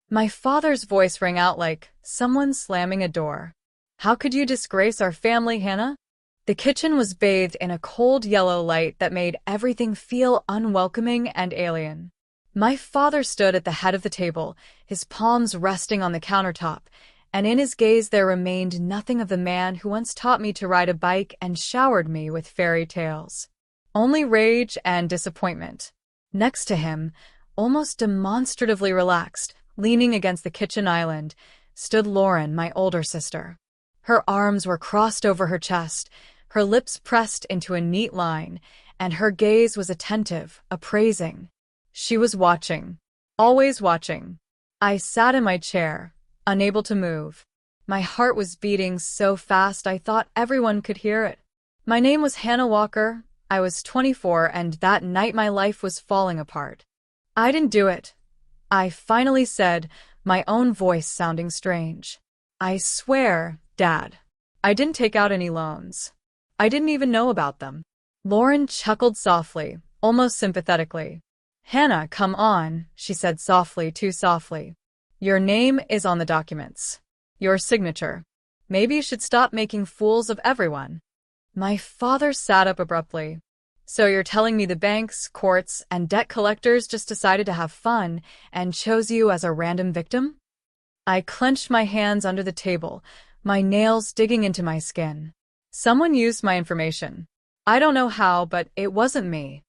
My father's voice rang out like someone slamming a door. How could you disgrace our family, Hannah? The kitchen was bathed in a cold yellow light that made everything feel unwelcoming and alien. My father stood at the head of the table, his palms resting on the countertop, and in his gaze there remained nothing of the man who once taught me to ride a bike and showered me with fairy tales. Only rage and disappointment. Next to him, almost demonstratively relaxed, leaning against the kitchen island, stood Lauren, my older sister. Her arms were crossed over her chest, her lips pressed into a neat line, and her gaze was attentive, appraising. She was watching. Always watching. I sat in my chair, unable to move. My heart was beating so fast I thought everyone could hear it. My name was Hannah Walker. I was 24, and that night my life was falling apart. I didn't do it. I finally said, my own voice sounding strange. I swear, Dad, I didn't take out any loans. I didn't even know about them. Lauren chuckled softly, almost sympathetically. Hannah, come on, she said softly, too softly. Your name is on the documents. Your signature. Maybe you should stop making fools of everyone. My father sat up abruptly. So you're telling me the banks, courts, and debt collectors just decided to have fun and chose you as a random victim? I clenched my hands under the table, my nails digging into my skin. Someone used my information. I don't know how, but it wasn't me.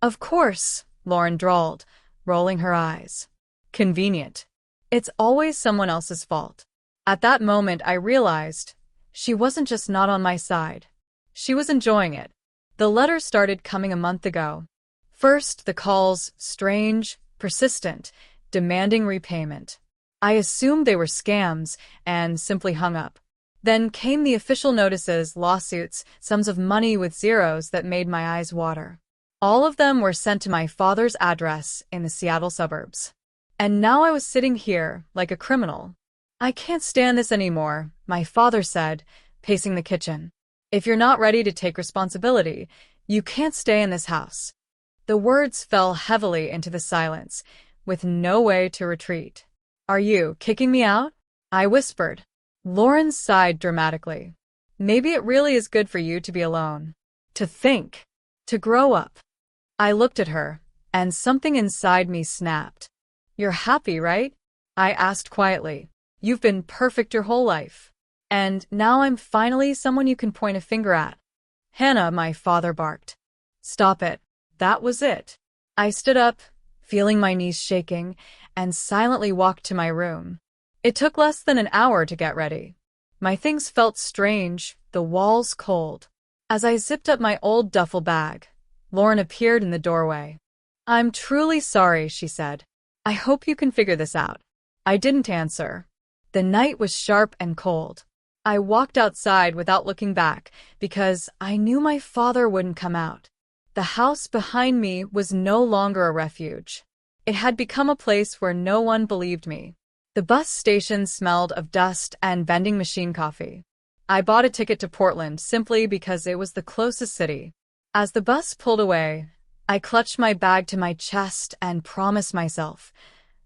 Of course, Lauren drawled, rolling her eyes. Convenient. It's always someone else's fault. At that moment, I realized she wasn't just not on my side. She was enjoying it. The letters started coming a month ago. First, the calls, strange, persistent, demanding repayment. I assumed they were scams and simply hung up. Then came the official notices, lawsuits, sums of money with zeros that made my eyes water. All of them were sent to my father's address in the Seattle suburbs. And now I was sitting here like a criminal. I can't stand this anymore, my father said, pacing the kitchen. If you're not ready to take responsibility, you can't stay in this house. The words fell heavily into the silence, with no way to retreat. Are you kicking me out? I whispered. Lauren sighed dramatically. Maybe it really is good for you to be alone. To think. To grow up. I looked at her, and something inside me snapped. You're happy, right? I asked quietly. You've been perfect your whole life. And now I'm finally someone you can point a finger at. Hannah, my father barked. Stop it. That was it. I stood up, feeling my knees shaking, and silently walked to my room. It took less than an hour to get ready. My things felt strange, the walls cold. As I zipped up my old duffel bag, Lauren appeared in the doorway. I'm truly sorry, she said. I hope you can figure this out. I didn't answer. The night was sharp and cold. I walked outside without looking back because I knew my father wouldn't come out. The house behind me was no longer a refuge. It had become a place where no one believed me. The bus station smelled of dust and vending machine coffee. I bought a ticket to Portland simply because it was the closest city. As the bus pulled away, I clutched my bag to my chest and promised myself,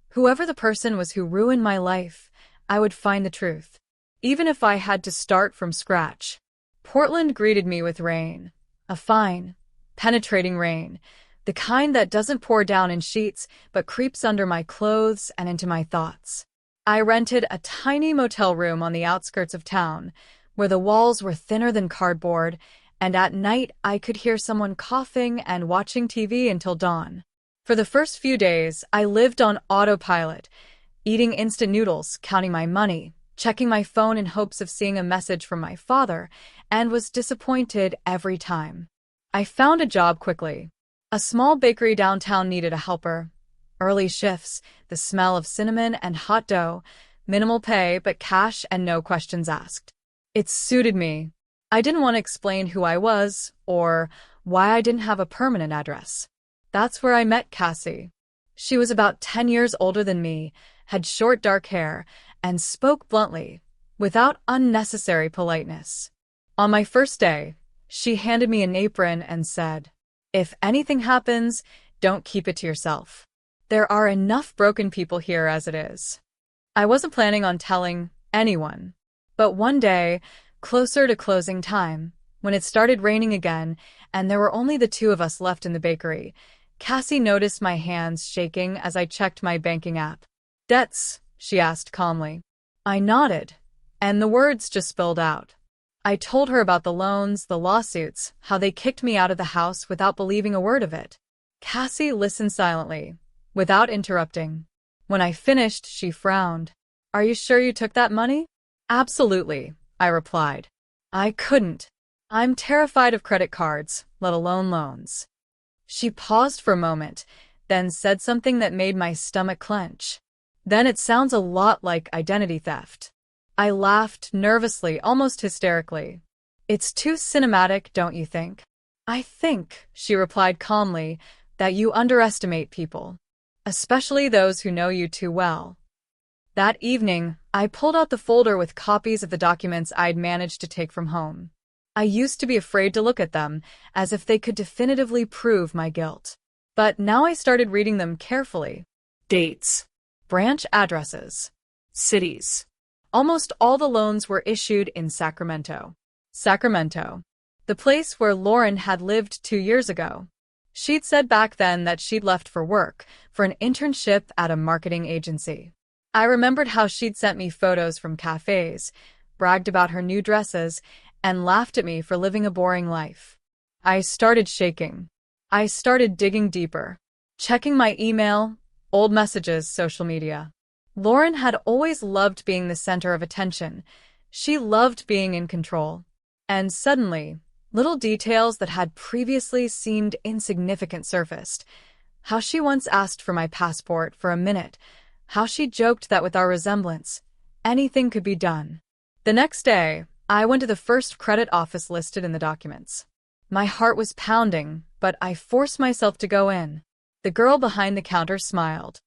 whoever the person was who ruined my life, I would find the truth. Even if I had to start from scratch. Portland greeted me with rain. A fine, penetrating rain. The kind that doesn't pour down in sheets, but creeps under my clothes and into my thoughts. I rented a tiny motel room on the outskirts of town, where the walls were thinner than cardboard, and at night I could hear someone coughing and watching TV until dawn. For the first few days, I lived on autopilot, eating instant noodles, counting my money, checking my phone in hopes of seeing a message from my father, and was disappointed every time. I found a job quickly. A small bakery downtown needed a helper. Early shifts, the smell of cinnamon and hot dough, minimal pay but cash and no questions asked. It suited me. I didn't want to explain who I was or why I didn't have a permanent address. That's where I met Cassie. She was about 10 years older than me, had short dark hair, and spoke bluntly, without unnecessary politeness. On my first day, she handed me an apron and said, "If anything happens, don't keep it to yourself. There are enough broken people here as it is." I wasn't planning on telling anyone. But one day, closer to closing time, when it started raining again and there were only the two of us left in the bakery, Cassie noticed my hands shaking as I checked my banking app. "Debts?" she asked calmly. I nodded, and the words just spilled out. I told her about the loans, the lawsuits, how they kicked me out of the house without believing a word of it. Cassie listened silently, without interrupting. When I finished, she frowned. "Are you sure you took that money?" "Absolutely," I replied. "I couldn't. I'm terrified of credit cards, let alone loans." She paused for a moment, then said something that made my stomach clench. "Then it sounds a lot like identity theft." I laughed nervously, almost hysterically. "It's too cinematic, don't you think?" "I think," she replied calmly, "that you underestimate people, especially those who know you too well." That evening, I pulled out the folder with copies of the documents I'd managed to take from home. I used to be afraid to look at them, as if they could definitively prove my guilt. But now I started reading them carefully. Dates, branch addresses, cities. Almost all the loans were issued in Sacramento. Sacramento, the place where Lauren had lived 2 years ago. She'd said back then that she'd left for work, for an internship at a marketing agency. I remembered how she'd sent me photos from cafes, bragged about her new dresses, and laughed at me for living a boring life. I started shaking. I started digging deeper, checking my email, old messages, social media. Lauren had always loved being the center of attention. She loved being in control. And suddenly, little details that had previously seemed insignificant surfaced. How she once asked for my passport for a minute. How she joked that with our resemblance, anything could be done. The next day, I went to the first credit office listed in the documents. My heart was pounding, but I forced myself to go in. The girl behind the counter smiled.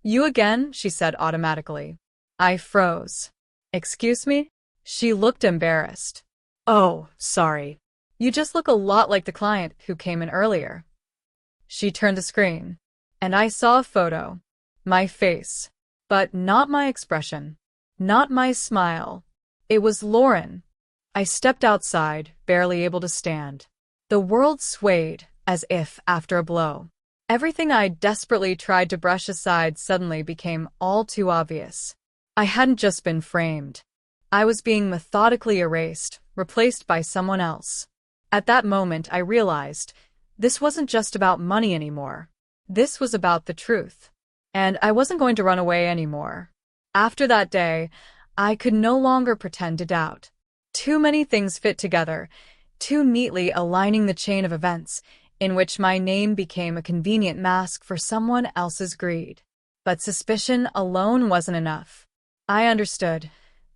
"You again?" she said automatically. I froze. "Excuse me?" She looked embarrassed. "Oh, sorry. You just look a lot like the client who came in earlier." She turned the screen, and I saw a photo. My face. But not my expression. Not my smile. It was Lauren. I stepped outside, barely able to stand. The world swayed, as if after a blow. Everything I desperately tried to brush aside suddenly became all too obvious. I hadn't just been framed. I was being methodically erased, replaced by someone else. At that moment, I realized this wasn't just about money anymore. This was about the truth. And I wasn't going to run away anymore. After that day, I could no longer pretend to doubt. Too many things fit together, too neatly aligning the chain of events, in which my name became a convenient mask for someone else's greed. But suspicion alone wasn't enough. I understood.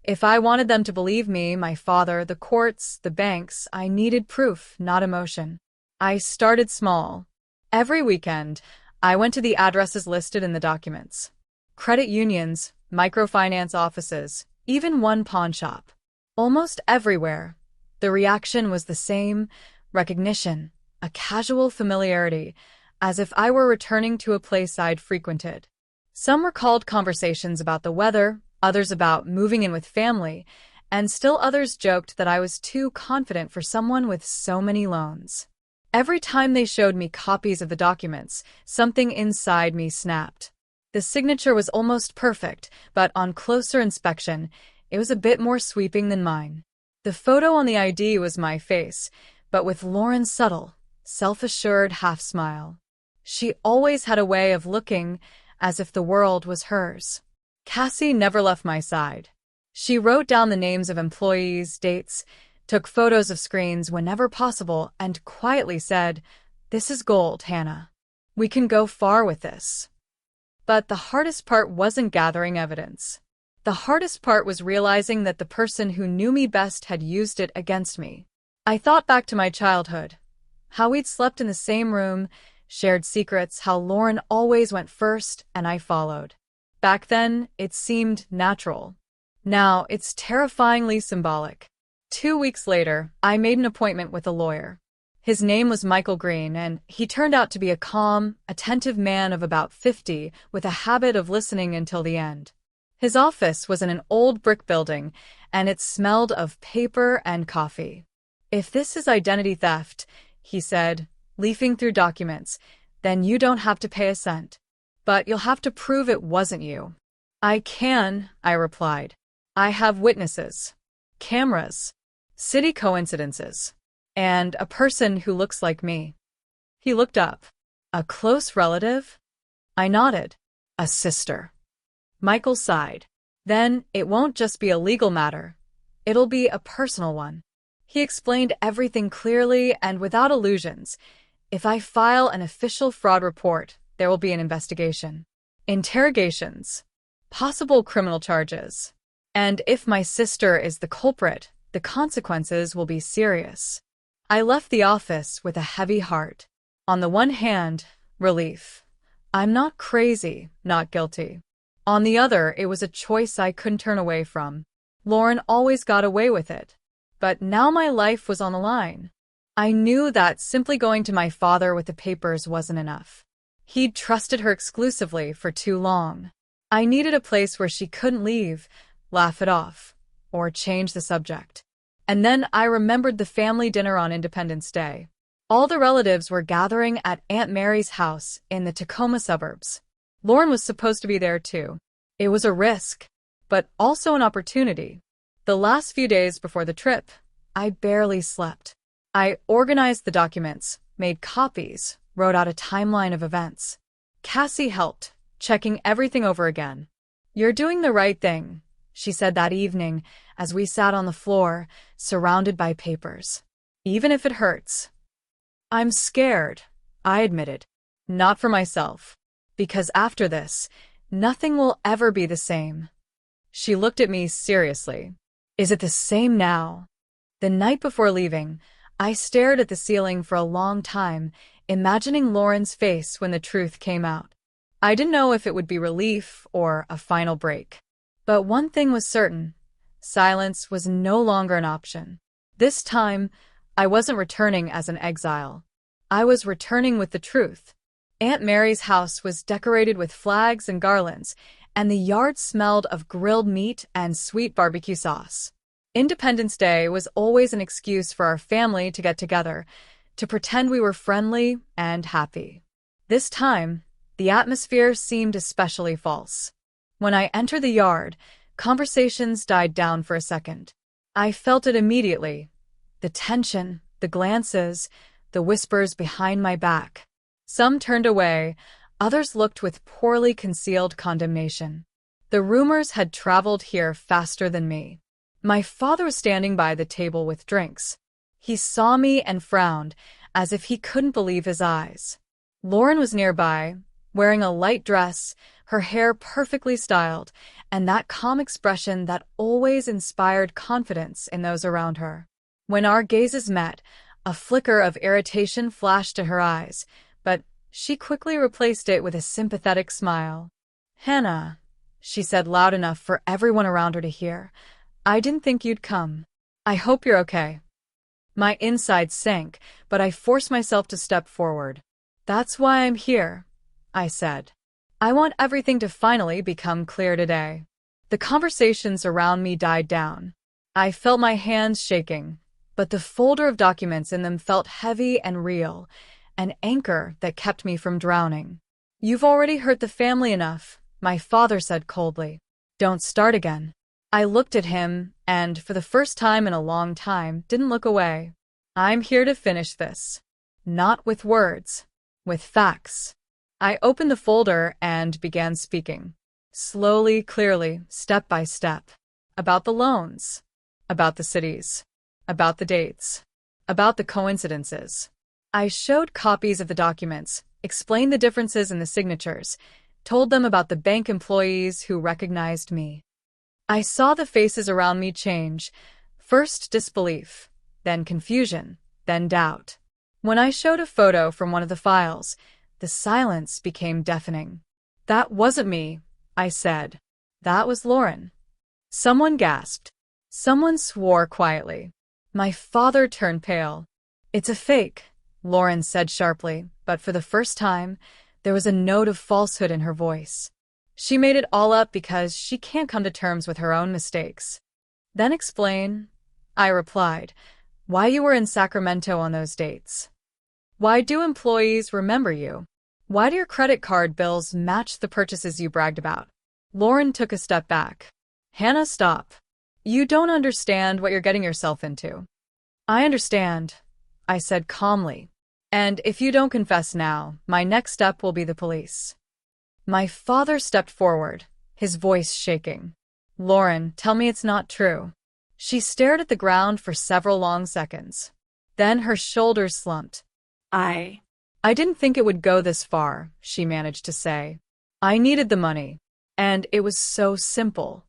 If I wanted them to believe me, my father, the courts, the banks, I needed proof, not emotion. I started small. Every weekend, I went to the addresses listed in the documents. Credit unions, microfinance offices, even one pawn shop. Almost everywhere, the reaction was the same: recognition. A casual familiarity, as if I were returning to a place I'd frequented. Some recalled conversations about the weather, others about moving in with family, and still others joked that I was too confident for someone with so many loans. Every time they showed me copies of the documents, something inside me snapped. The signature was almost perfect, but on closer inspection, it was a bit more sweeping than mine. The photo on the ID was my face, but with Lauren's subtle, self-assured half-smile. She always had a way of looking as if the world was hers. Cassie never left my side. She wrote down the names of employees, dates, took photos of screens whenever possible, and quietly said, "This is gold, Hannah. We can go far with this." But the hardest part wasn't gathering evidence. The hardest part was realizing that the person who knew me best had used it against me. I thought back to my childhood. How we'd slept in the same room, shared secrets, how Lauren always went first and I followed. Back then, it seemed natural. Now, it's terrifyingly symbolic. 2 weeks later, I made an appointment with a lawyer. His name was Michael Green, and he turned out to be a calm, attentive man of about 50 with a habit of listening until the end. His office was in an old brick building, and it smelled of paper and coffee. "If this is identity theft," he said, leafing through documents, "then you don't have to pay a cent. But you'll have to prove it wasn't you." "I can," I replied. "I have witnesses, cameras, city coincidences, and a person who looks like me." He looked up. "A close relative?" I nodded. "A sister." Michael sighed. "Then it won't just be a legal matter. It'll be a personal one." He explained everything clearly and without illusions. "If I file an official fraud report, there will be an investigation, interrogations, possible criminal charges. And if my sister is the culprit, the consequences will be serious." I left the office with a heavy heart. On the one hand, relief. I'm not crazy, not guilty. On the other, it was a choice I couldn't turn away from. Lauren always got away with it. But now my life was on the line. I knew that simply going to my father with the papers wasn't enough. He'd trusted her exclusively for too long. I needed a place where she couldn't leave, laugh it off, or change the subject. And then I remembered the family dinner on Independence Day. All the relatives were gathering at Aunt Mary's house in the Tacoma suburbs. Lauren was supposed to be there too. It was a risk, but also an opportunity. The last few days before the trip, I barely slept. I organized the documents, made copies, wrote out a timeline of events. Cassie helped, checking everything over again. "You're doing the right thing," she said that evening as we sat on the floor, surrounded by papers. "Even if it hurts." "I'm scared," I admitted. "Not for myself. Because after this, nothing will ever be the same." She looked at me seriously. "Is it the same now?" The night before leaving, I stared at the ceiling for a long time, imagining Lauren's face when the truth came out. I didn't know if it would be relief or a final break. But one thing was certain. Silence was no longer an option. This time, I wasn't returning as an exile. I was returning with the truth. Aunt Mary's house was decorated with flags and garlands, and the yard smelled of grilled meat and sweet barbecue sauce. Independence Day was always an excuse for our family to get together, to pretend we were friendly and happy. This time, the atmosphere seemed especially false. When I entered the yard, conversations died down for a second. I felt it immediately. The tension, the glances, the whispers behind my back. Some turned away, others looked with poorly concealed condemnation. The rumors had traveled here faster than me. My father was standing by the table with drinks. He saw me and frowned, as if he couldn't believe his eyes. Lauren was nearby, wearing a light dress, her hair perfectly styled, and that calm expression that always inspired confidence in those around her. When our gazes met, a flicker of irritation flashed to her eyes, but she quickly replaced it with a sympathetic smile. "Hannah," she said loud enough for everyone around her to hear, "I didn't think you'd come. I hope you're okay." My insides sank, but I forced myself to step forward. "That's why I'm here," I said. "I want everything to finally become clear today." The conversations around me died down. I felt my hands shaking, but the folder of documents in them felt heavy and real, an anchor that kept me from drowning. "You've already hurt the family enough," my father said coldly. "Don't start again." I looked at him, and for the first time in a long time, didn't look away. "I'm here to finish this. Not with words, with facts." I opened the folder and began speaking. Slowly, clearly, step by step. About the loans. About the cities. About the dates. About the coincidences. I showed copies of the documents, explained the differences in the signatures, told them about the bank employees who recognized me. I saw the faces around me change, first disbelief, then confusion, then doubt. When I showed a photo from one of the files, the silence became deafening. "That wasn't me," I said. "That was Lauren." Someone gasped. Someone swore quietly. My father turned pale. "It's a fake," Lauren said sharply, but for the first time, there was a note of falsehood in her voice. She made it all up because she can't come to terms with her own mistakes. Then explain, I replied, why you were in Sacramento on those dates. Why do employees remember you? Why do your credit card bills match the purchases you bragged about? Lauren took a step back. Hannah, stop. You don't understand what you're getting yourself into. I understand, I said calmly. And if you don't confess now, my next step will be the police. My father stepped forward, his voice shaking. Lauren, tell me it's not true. She stared at the ground for several long seconds. Then her shoulders slumped. I didn't think it would go this far, she managed to say. I needed the money. And it was so simple.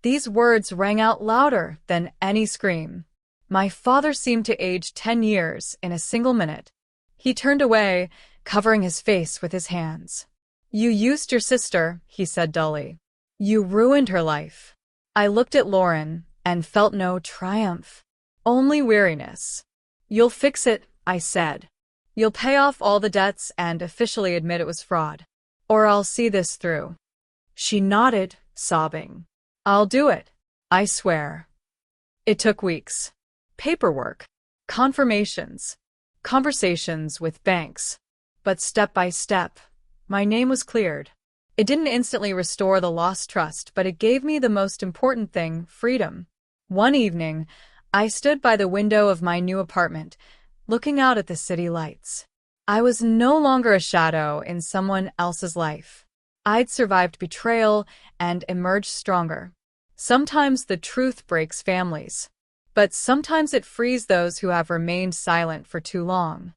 These words rang out louder than any scream. My father seemed to age 10 years in a single minute. He turned away, covering his face with his hands. You used your sister, he said dully. You ruined her life. I looked at Lauren and felt no triumph, only weariness. You'll fix it, I said. You'll pay off all the debts and officially admit it was fraud. Or I'll see this through. She nodded, sobbing. I'll do it, I swear. It took weeks. Paperwork, confirmations, conversations with banks. But step by step, my name was cleared. It didn't instantly restore the lost trust, but it gave me the most important thing, freedom. One evening, I stood by the window of my new apartment, looking out at the city lights. I was no longer a shadow in someone else's life. I'd survived betrayal and emerged stronger. Sometimes the truth breaks families, but sometimes it frees those who have remained silent for too long.